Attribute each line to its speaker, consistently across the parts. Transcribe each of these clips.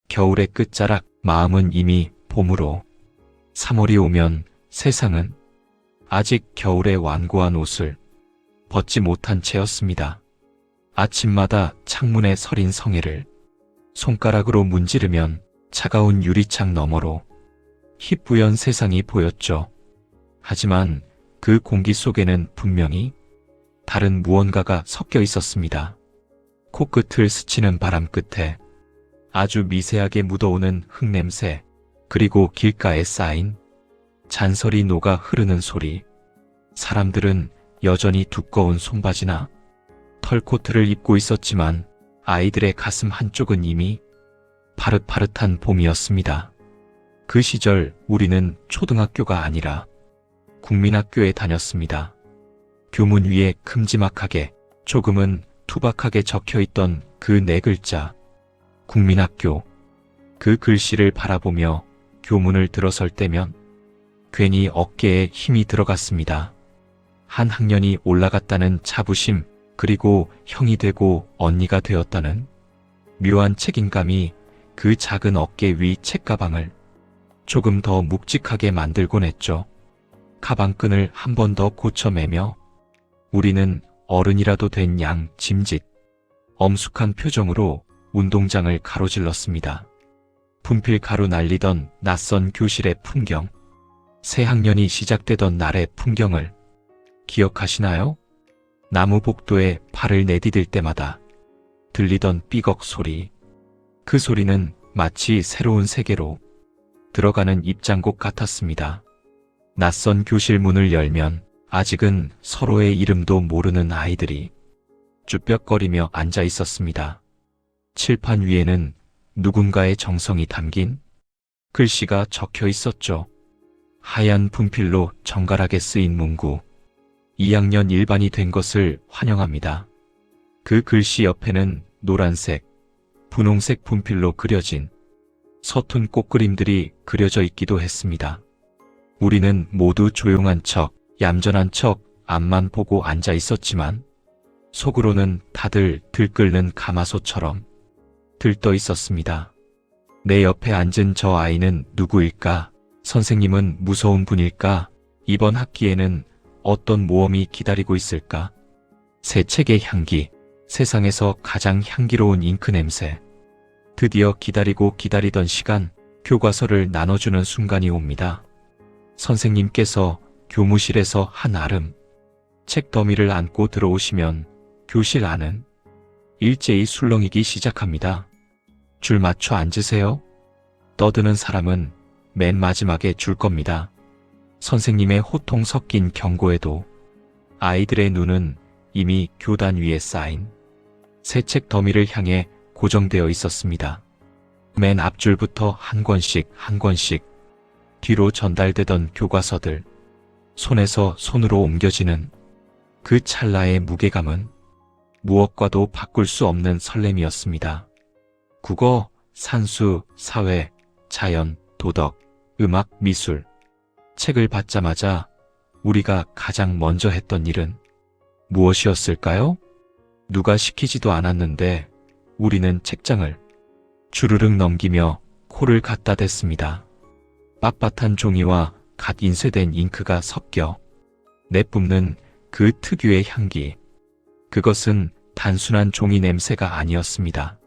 Speaker 1: 겨울의 끝자락, 마음은 이미 봄으로. 3월이 오면 세상은 아직 겨울의 완고한 옷을 벗지 못한 채였습니다. 아침마다 창문에 서린 성에를 손가락으로 문지르면 차가운 유리창 너머로 희뿌연 세상이 보였죠. 하지만 그 공기 속에는 분명히 다른 무언가가 섞여 있었습니다. 코끝을 스치는 바람 끝에 아주 미세하게 묻어오는 흙냄새, 그리고 길가에 쌓인 잔설이 녹아 흐르는 소리. 사람들은 여전히 두꺼운 손바지나 털코트를 입고 있었지만 아이들의 가슴 한쪽은 이미 파릇파릇한 봄이었습니다. 그 시절 우리는 초등학교가 아니라 국민학교에 다녔습니다. 교문 위에 큼지막하게 조금은 투박하게 적혀있던 그 네 글자, 국민학교. 그 글씨를 바라보며 교문을 들어설 때면 괜히 어깨에 힘이 들어갔습니다. 한 학년이 올라갔다는 자부심, 그리고 형이 되고 언니가 되었다는 묘한 책임감이 그 작은 어깨 위 책가방을 조금 더 묵직하게 만들곤 했죠. 가방끈을 한 번 더 고쳐 매며 우리는 어른이라도 된 양 짐짓 엄숙한 표정으로 운동장을 가로질렀습니다. 분필 가루 날리던 낯선 교실의 풍경, 새 학년이 시작되던 날의 풍경을 기억하시나요? 나무 복도에 발을 내디딜 때마다 들리던 삐걱 소리. 그 소리는 마치 새로운 세계로 들어가는 입장곡 같았습니다. 낯선 교실 문을 열면 아직은 서로의 이름도 모르는 아이들이 쭈뼛거리며 앉아 있었습니다. 칠판 위에는 누군가의 정성이 담긴 글씨가 적혀 있었죠. 하얀 분필로 정갈하게 쓰인 문구. 2학년 1반이 된 것을 환영합니다. 그 글씨 옆에는 노란색, 분홍색 분필로 그려진 서툰 꽃그림들이 그려져 있기도 했습니다. 우리는 모두 조용한 척, 얌전한 척 앞만 보고 앉아 있었지만 속으로는 다들 들끓는 가마솥처럼 들떠 있었습니다. 내 옆에 앉은 저 아이는 누구일까? 선생님은 무서운 분일까? 이번 학기에는 어떤 모험이 기다리고 있을까? 새 책의 향기, 세상에서 가장 향기로운 잉크 냄새. 드디어 기다리고 기다리던 시간, 교과서를 나눠주는 순간이 옵니다. 선생님께서 교무실에서 한 아름 책 더미를 안고 들어오시면 교실 안은 일제히 술렁이기 시작합니다. 줄 맞춰 앉으세요. 떠드는 사람은 맨 마지막에 줄 겁니다. 선생님의 호통 섞인 경고에도 아이들의 눈은 이미 교단 위에 쌓인 새 책 더미를 향해 고정되어 있었습니다. 맨 앞줄부터 한 권씩 한 권씩 뒤로 전달되던 교과서들, 손에서 손으로 옮겨지는 그 찰나의 무게감은 무엇과도 바꿀 수 없는 설렘이었습니다. 국어, 산수, 사회, 자연, 도덕, 음악, 미술. 책을 받자마자 우리가 가장 먼저 했던 일은 무엇이었을까요? 누가 시키지도 않았는데 우리는 책장을 주르륵 넘기며 코를 갖다 댔습니다. 빳빳한 종이와 갓 인쇄된 잉크가 섞여 내뿜는 그 특유의 향기. 그것은 단순한 종이 냄새가 아니었습니다.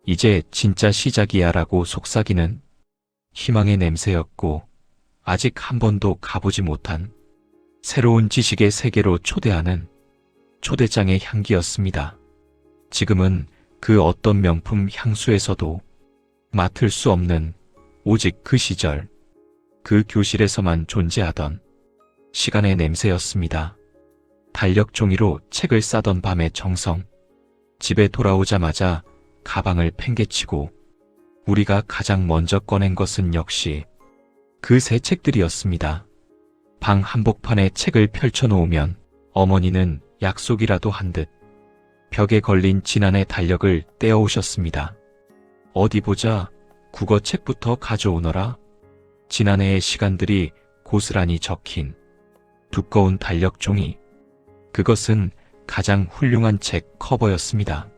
Speaker 1: 이제 진짜 시작이야 라고 속삭이는 희망의 냄새였고, 아직 한 번도 가보지 못한 새로운 지식의 세계로 초대하는 초대장의 향기였습니다. 지금은 그 어떤 명품 향수에서도 맡을 수 없는, 오직 그 시절, 그 교실에서만 존재하던 시간의 냄새였습니다. 달력 종이로 책을 싸던 밤의 정성. 집에 돌아오자마자 가방을 팽개치고 우리가 가장 먼저 꺼낸 것은 역시 그 새 책들이었습니다. 방 한복판에 책을 펼쳐놓으면 어머니는 약속이라도 한 듯 벽에 걸린 지난해 달력을 떼어오셨습니다. 어디 보자, 국어책부터 가져오너라. 지난해의 시간들이 고스란히 적힌 두꺼운 달력 종이. 그것은 가장 훌륭한 책 커버였습니다.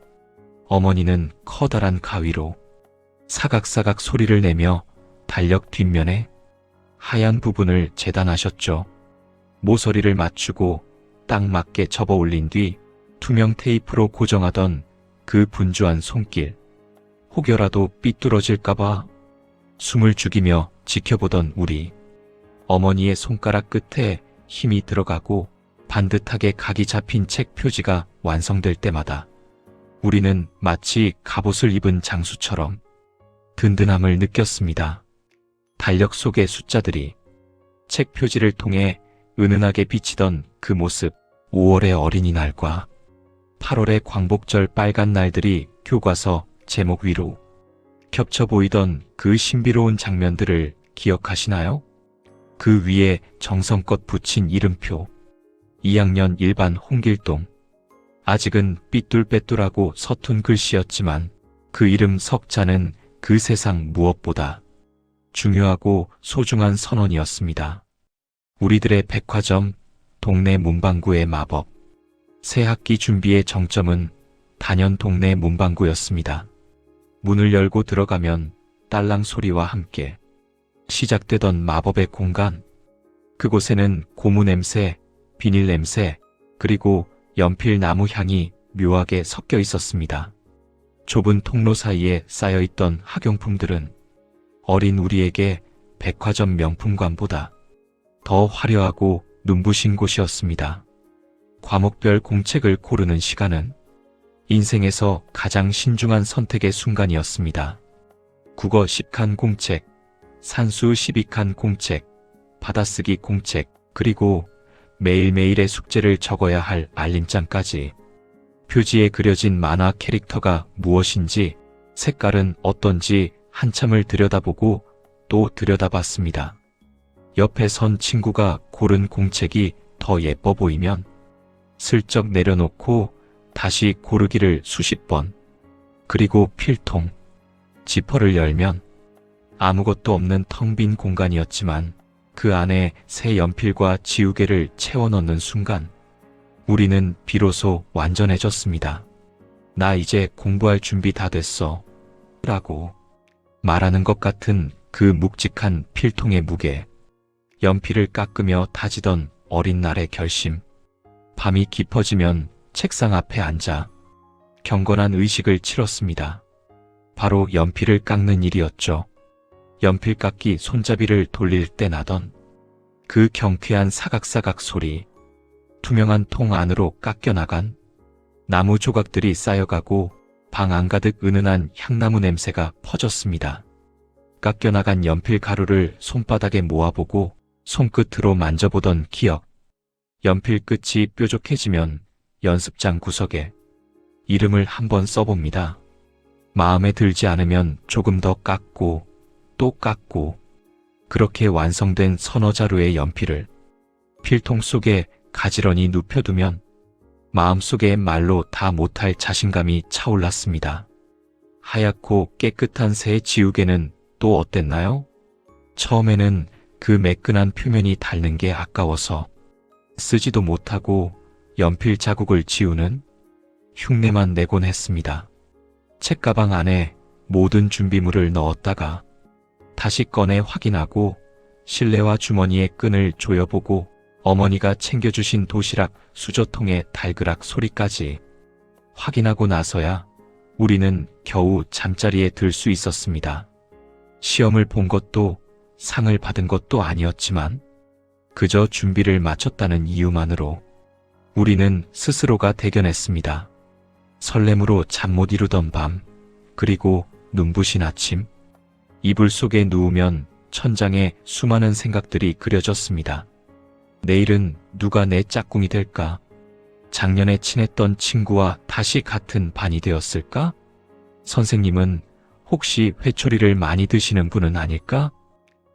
Speaker 1: 어머니는 커다란 가위로 사각사각 소리를 내며 달력 뒷면에 하얀 부분을 재단하셨죠. 모서리를 맞추고 딱 맞게 접어 올린 뒤 투명 테이프로 고정하던 그 분주한 손길. 혹여라도 삐뚤어질까봐 숨을 죽이며 지켜보던 우리. 어머니의 손가락 끝에 힘이 들어가고 반듯하게 각이 잡힌 책 표지가 완성될 때마다 우리는 마치 갑옷을 입은 장수처럼 든든함을 느꼈습니다. 달력 속의 숫자들이 책 표지를 통해 은은하게 비치던 그 모습, 5월의 어린이날과 8월의 광복절 빨간 날들이 교과서 제목 위로 겹쳐 보이던 그 신비로운 장면들을 기억하시나요? 그 위에 정성껏 붙인 이름표, 2학년 1반 홍길동. 아직은 삐뚤빼뚤하고 서툰 글씨였지만 그 이름 석자는 그 세상 무엇보다 중요하고 소중한 선언이었습니다. 우리들의 백화점, 동네 문방구의 마법. 새 학기 준비의 정점은 단연 동네 문방구였습니다. 문을 열고 들어가면 딸랑 소리와 함께 시작되던 마법의 공간. 그곳에는 고무 냄새, 비닐 냄새, 그리고 연필 나무 향이 묘하게 섞여 있었습니다. 좁은 통로 사이에 쌓여있던 학용품들은 어린 우리에게 백화점 명품관보다 더 화려하고 눈부신 곳이었습니다. 과목별 공책을 고르는 시간은 인생에서 가장 신중한 선택의 순간이었습니다. 국어 10칸 공책, 산수 12칸 공책, 받아쓰기 공책, 그리고 매일매일의 숙제를 적어야 할 알림장까지. 표지에 그려진 만화 캐릭터가 무엇인지, 색깔은 어떤지 한참을 들여다보고 또 들여다봤습니다. 옆에 선 친구가 고른 공책이 더 예뻐 보이면 슬쩍 내려놓고 다시 고르기를 수십 번. 그리고 필통, 지퍼를 열면 아무것도 없는 텅 빈 공간이었지만 그 안에 새 연필과 지우개를 채워 넣는 순간 우리는 비로소 완전해졌습니다. 나 이제 공부할 준비 다 됐어. 라고 말하는 것 같은 그 묵직한 필통의 무게. 연필을 깎으며 다지던 어린 날의 결심. 밤이 깊어지면 책상 앞에 앉아 경건한 의식을 치렀습니다. 바로 연필을 깎는 일이었죠. 연필 깎기 손잡이를 돌릴 때 나던 그 경쾌한 사각사각 소리. 투명한 통 안으로 깎여 나간 나무 조각들이 쌓여가고 방 안가득 은은한 향나무 냄새가 퍼졌습니다. 깎여 나간 연필 가루를 손바닥에 모아보고 손끝으로 만져보던 기억. 연필 끝이 뾰족해지면 연습장 구석에 이름을 한번 써봅니다. 마음에 들지 않으면 조금 더 깎고 또 깎고. 그렇게 완성된 서너 자루의 연필을 필통 속에 가지런히 눕혀두면 마음속에 말로 다 못할 자신감이 차올랐습니다. 하얗고 깨끗한 새 지우개는 또 어땠나요? 처음에는 그 매끈한 표면이 닳는 게 아까워서 쓰지도 못하고 연필 자국을 지우는 흉내만 내곤 했습니다. 책가방 안에 모든 준비물을 넣었다가 다시 꺼내 확인하고 실내화 주머니에 끈을 조여보고 어머니가 챙겨주신 도시락 수저통의 달그락 소리까지 확인하고 나서야 우리는 겨우 잠자리에 들 수 있었습니다. 시험을 본 것도 상을 받은 것도 아니었지만 그저 준비를 마쳤다는 이유만으로 우리는 스스로가 대견했습니다. 설렘으로 잠 못 이루던 밤, 그리고 눈부신 아침. 이불 속에 누우면 천장에 수많은 생각들이 그려졌습니다. 내일은 누가 내 짝꿍이 될까? 작년에 친했던 친구와 다시 같은 반이 되었을까? 선생님은 혹시 회초리를 많이 드시는 분은 아닐까?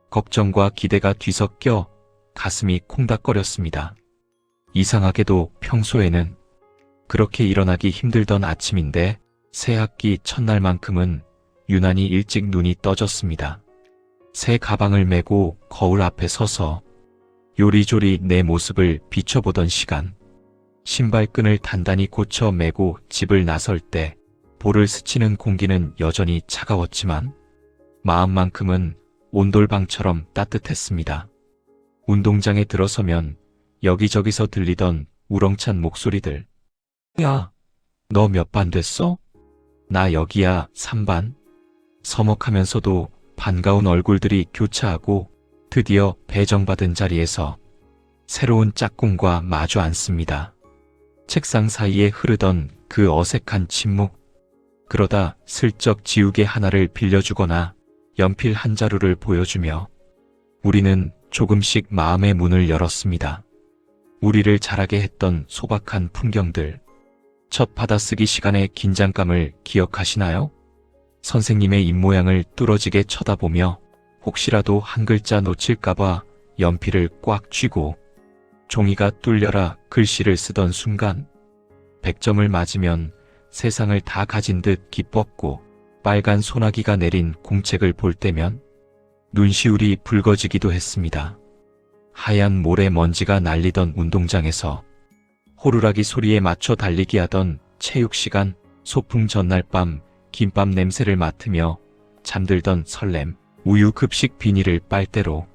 Speaker 1: 걱정과 기대가 뒤섞여 가슴이 콩닥거렸습니다. 이상하게도 평소에는 그렇게 일어나기 힘들던 아침인데 새 학기 첫날만큼은 유난히 일찍 눈이 떠졌습니다. 새 가방을 메고 거울 앞에 서서 요리조리 내 모습을 비춰보던 시간. 신발끈을 단단히 고쳐 매고 집을 나설 때 볼을 스치는 공기는 여전히 차가웠지만 마음만큼은 온돌방처럼 따뜻했습니다. 운동장에 들어서면 여기저기서 들리던 우렁찬 목소리들. 야, 너 몇 반 됐어? 나 여기야 3반. 서먹하면서도 반가운 얼굴들이 교차하고 드디어 배정받은 자리에서 새로운 짝꿍과 마주 앉습니다. 책상 사이에 흐르던 그 어색한 침묵. 그러다 슬쩍 지우개 하나를 빌려주거나 연필 한 자루를 보여주며 우리는 조금씩 마음의 문을 열었습니다. 우리를 자라게 했던 소박한 풍경들. 첫 받아쓰기 시간의 긴장감을 기억하시나요? 선생님의 입모양을 뚫어지게 쳐다보며 혹시라도 한 글자 놓칠까봐 연필을 꽉 쥐고 종이가 뚫려라 글씨를 쓰던 순간 100점을 맞으면 세상을 다 가진 듯 기뻤고 빨간 소나기가 내린 공책을 볼 때면 눈시울이 붉어지기도 했습니다. 하얀 모래먼지가 날리던 운동장에서 호루라기 소리에 맞춰 달리기 하던 체육시간, 소풍 전날 밤 김밥 냄새를 맡으며 잠들던 설렘, 우유 급식 비닐을 빨대로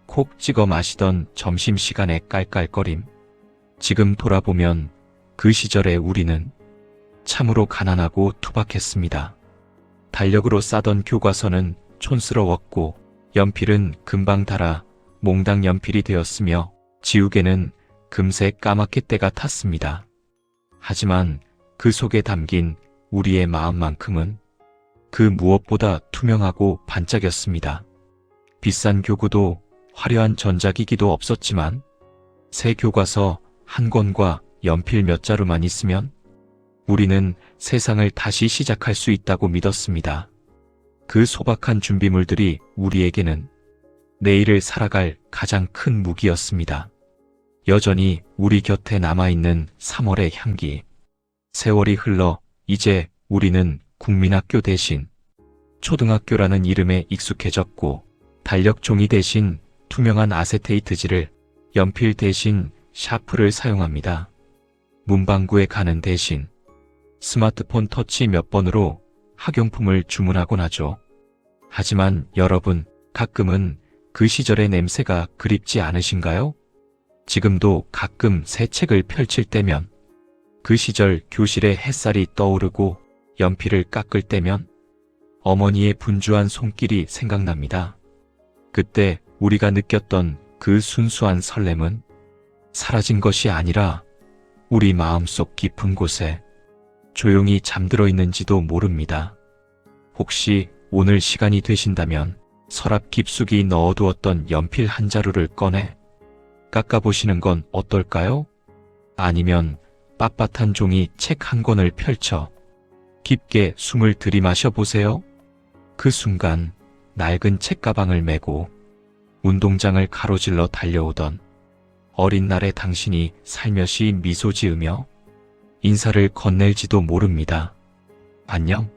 Speaker 1: 콕 찍어 마시던 점심시간의 깔깔거림. 지금 돌아보면 그 시절의 우리는 참으로 가난하고 투박했습니다. 달력으로 싸던 교과서는 촌스러웠고 연필은 금방 닳아 몽당 연필이 되었으며 지우개는 금세 까맣게 때가 탔습니다. 하지만 그 속에 담긴 우리의 마음만큼은 그 무엇보다 투명하고 반짝였습니다. 비싼 교구도 화려한 전자기기도 없었지만 새 교과서 한 권과 연필 몇 자루만 있으면 우리는 세상을 다시 시작할 수 있다고 믿었습니다. 그 소박한 준비물들이 우리에게는 내일을 살아갈 가장 큰 무기였습니다. 여전히 우리 곁에 남아있는 3월의 향기. 세월이 흘러 이제 우리는 국민학교 대신 초등학교라는 이름에 익숙해졌고 달력 종이 대신 투명한 아세테이트지를, 연필 대신 샤프를 사용합니다. 문방구에 가는 대신 스마트폰 터치 몇 번으로 학용품을 주문하곤 하죠. 하지만 여러분, 가끔은 그 시절의 냄새가 그립지 않으신가요? 지금도 가끔 새 책을 펼칠 때면, 그 시절 교실에 햇살이 떠오르고 연필을 깎을 때면 어머니의 분주한 손길이 생각납니다. 그때 우리가 느꼈던 그 순수한 설렘은 사라진 것이 아니라 우리 마음속 깊은 곳에 조용히 잠들어 있는지도 모릅니다. 혹시 오늘 시간이 되신다면 서랍 깊숙이 넣어두었던 연필 한 자루를 꺼내 깎아보시는 건 어떨까요? 아니면 빳빳한 종이 책 한 권을 펼쳐 깊게 숨을 들이마셔 보세요. 그 순간 낡은 책가방을 메고 운동장을 가로질러 달려오던 어린 날의 당신이 살며시 미소 지으며 인사를 건넬지도 모릅니다. 안녕?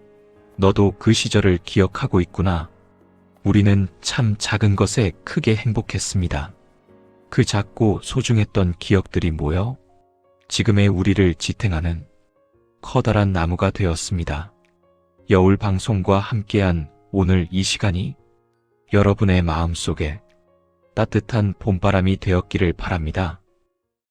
Speaker 1: 너도 그 시절을 기억하고 있구나. 우리는 참 작은 것에 크게 행복했습니다. 그 작고 소중했던 기억들이 모여 지금의 우리를 지탱하는 커다란 나무가 되었습니다. 여울 방송과 함께한 오늘 이 시간이 여러분의 마음속에 따뜻한 봄바람이 되었기를 바랍니다.